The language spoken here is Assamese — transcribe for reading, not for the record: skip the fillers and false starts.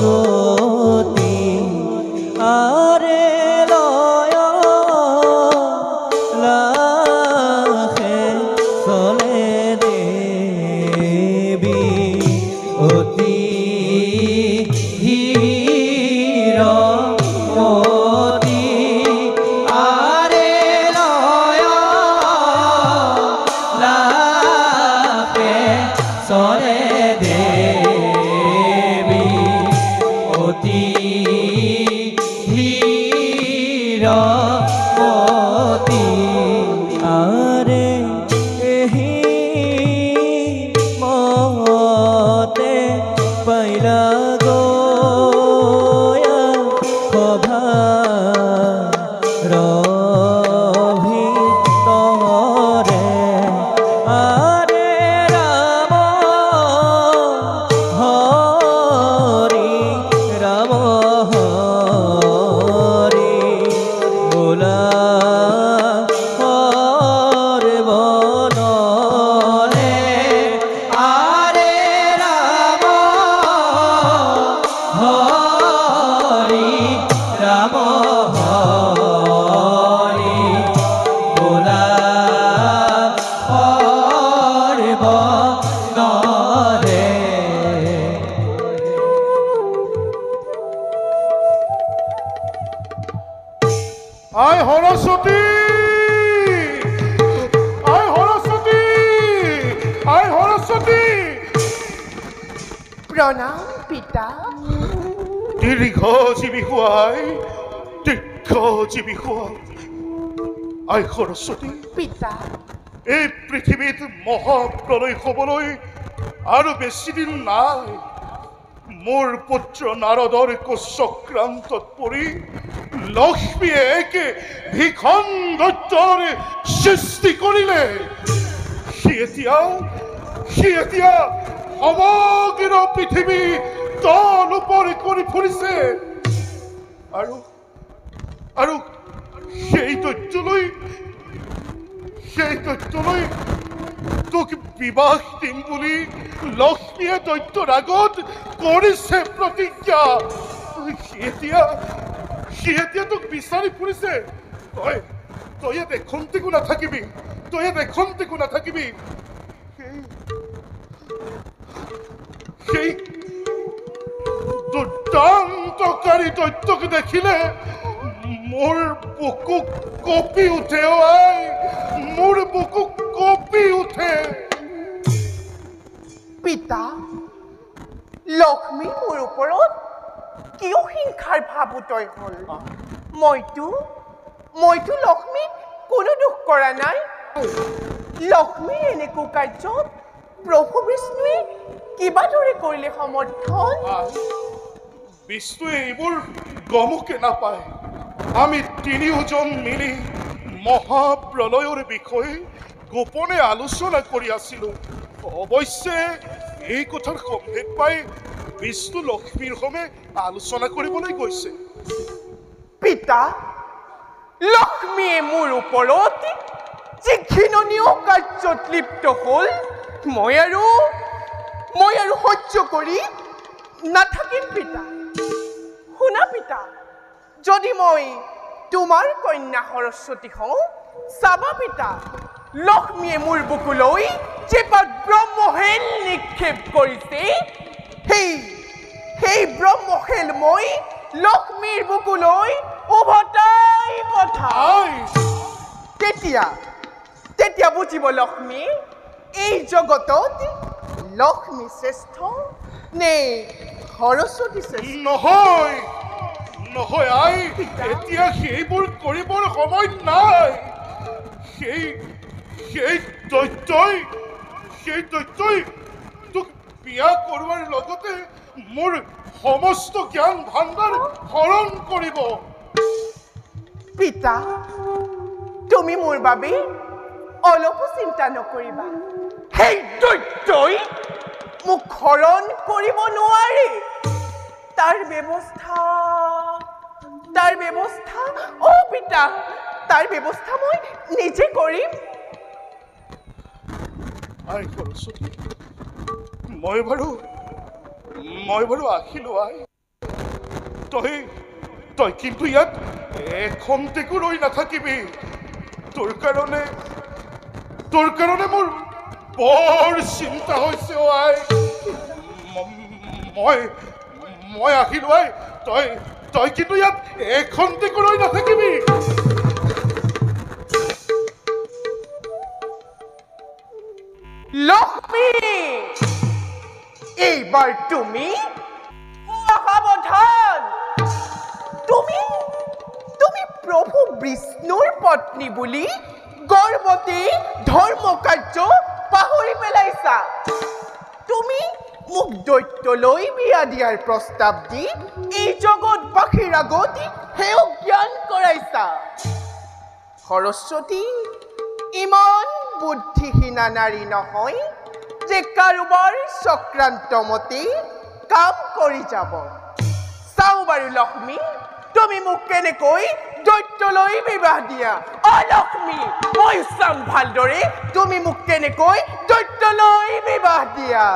সরস্বতী আরে লয় লাখে চলে দেবী অতি ধীর মতি আরে লয় লাখে চলে দেবী অতি ধীর মতি আরে এহি মতে পাইলা গয়া সভা ভিতরে আরে রাম হরি রাম হরি বোলা হরে বনলে আরে রাম হরি রাম হরি বোলা হরে বনলে আয় হরস্বতী আয় হরস্বতী আয় হরস্বতী প্রণাম পিতা। দীর্ঘজীবী হোৱাই দীৰ্ঘজীৱী হোৱা আয় সৰস্বতী পিতা এই পৃথিৱীত মহাপ্ৰলয় হ'বলৈ আৰু বেছি দিন নাই মোৰ পুত্ৰ নাৰদৰ চক্ৰান্তত পৰি লক্ষ্মীয়ে একে ভীষণ দৈত্যৰ সৃষ্টি কৰিলে সি এতিয়া সমগ্ৰ পৃথিৱী তল ওপৰ কৰি ফুৰিছে আৰু সেই দৈত্যলৈ তোক বিবাহ দিম বুলি লক্ষ্মীয়ে দৈত্যৰ আগত কৰিছে প্ৰতিজ্ঞা সি এতিয়া তোক বিচাৰি ফুৰিছে তই ইয়াত এখন্তেকো নাথাকিবি সেই দুৰ্দান্তকাৰী দৈত্যক দেখিলে মোৰ বুকু কঁপি উঠে মোৰ বুকু কঁপি উঠে পিতা লক্ষ্মী মোৰ ওপৰত কিয় হিংসাৰ ভাৱ উদয় হ'ল? মইতো লক্ষ্মীক কোনো দুখ কৰা নাই। লক্ষ্মীৰ এনে কুকাৰ্যত প্ৰভু বিষ্ণুৱে কিবা দৰে কৰিলে সমৰ্থন? বিষ্ণুৱে এইবোৰ গমকে নাপায় আমি তিনিওজন মিলি মহাপ্ৰলয়ৰ বিষয়ে গোপনে আলোচনা কৰি আছিলো অৱশ্যে এই কথাৰ সম্ভেদ পাই বিষ্ণু লক্ষ্মীৰ সমে আলোচনা কৰিবলৈ গৈছে পিতা লক্ষ্মীয়ে মোৰ ওপৰত যি ঘৃণনীয় কাৰ্যত লিপ্ত হ'ল মই আৰু সহ্য কৰি নাথাকিম পিতা। শুনা পিতা যদি মই তোমাৰ কন্যা সৰস্বতী হওঁ চাবা পিতা লক্ষ্মীয়ে মোৰ বুকুলৈ চেপাত ব্ৰহ্মশেল নিক্ষেপ কৰিছে সেই ব্ৰহ্মশেল মই লক্ষ্মীৰ বুকুলৈ উভতাই পঠাই তেতিয়া বুজিব লক্ষ্মী এই জগতত লক্ষ্মী শ্ৰেষ্ঠ নে সৰস্বতী শ্ৰেষ্ঠ? নহয় আই এতিয়া সেইবোৰ কৰিবৰ সময় নাই সেই দৈত্যই তোক বিয়া কৰোৱাৰ লগতে মোৰ সমস্ত জ্ঞান ভাণ্ডাৰ হৰণ কৰিব। পিতা তুমি মোৰ বাবে অলপো চিন্তা নকৰিবা সেই দৈত্যই মোক হৰণ কৰিব নোৱাৰে তাৰ ব্যৱস্থা পিতা তাৰ ব্যৱস্থা মই নিজে কৰিম। আই সৰস্বতী মই বাৰু মই বাৰু আহিলোঁ আই। তই তই কিন্তু ইয়াত এখন্তেকো ৰৈ নাথাকিবি। তোৰ কাৰণে মোৰ বৰ চিন্তা হৈছে অ আই। মই আহিলোঁ আই। তই কিন্তু ইয়াত এখন্তেকো ৰৈ নাথাকিবি। লক্ষ্মী, এইবাৰ তুমি সাৱধান। তুমি প্ৰভু বিষ্ণুৰ পত্নী বুলি গৰ্ভৱতী ধৰ্ম কাৰ্য পাহৰি পেলাইছা। তুমি মোক দৈত্যলৈ বিয়া দিয়াৰ প্ৰস্তাৱ দি এই জগতবাসীৰ আগত সেও জ্ঞান কৰাইছা। সৰস্বতী ইমান বুদ্ধিহীনা নাৰী নহয় যে কাৰোবাৰ চক্ৰান্ত মতে কাম কৰি যাব। চাও বাৰু লক্ষ্মী, তুমি মোক কেনেকৈ দৈত্যলৈ বিবাহ দিয়া। লক্ষ্মী, মই চাম ভালদৰে তুমি মোক কেনেকৈ দৈত্যলৈ বিবাহ দিয়া।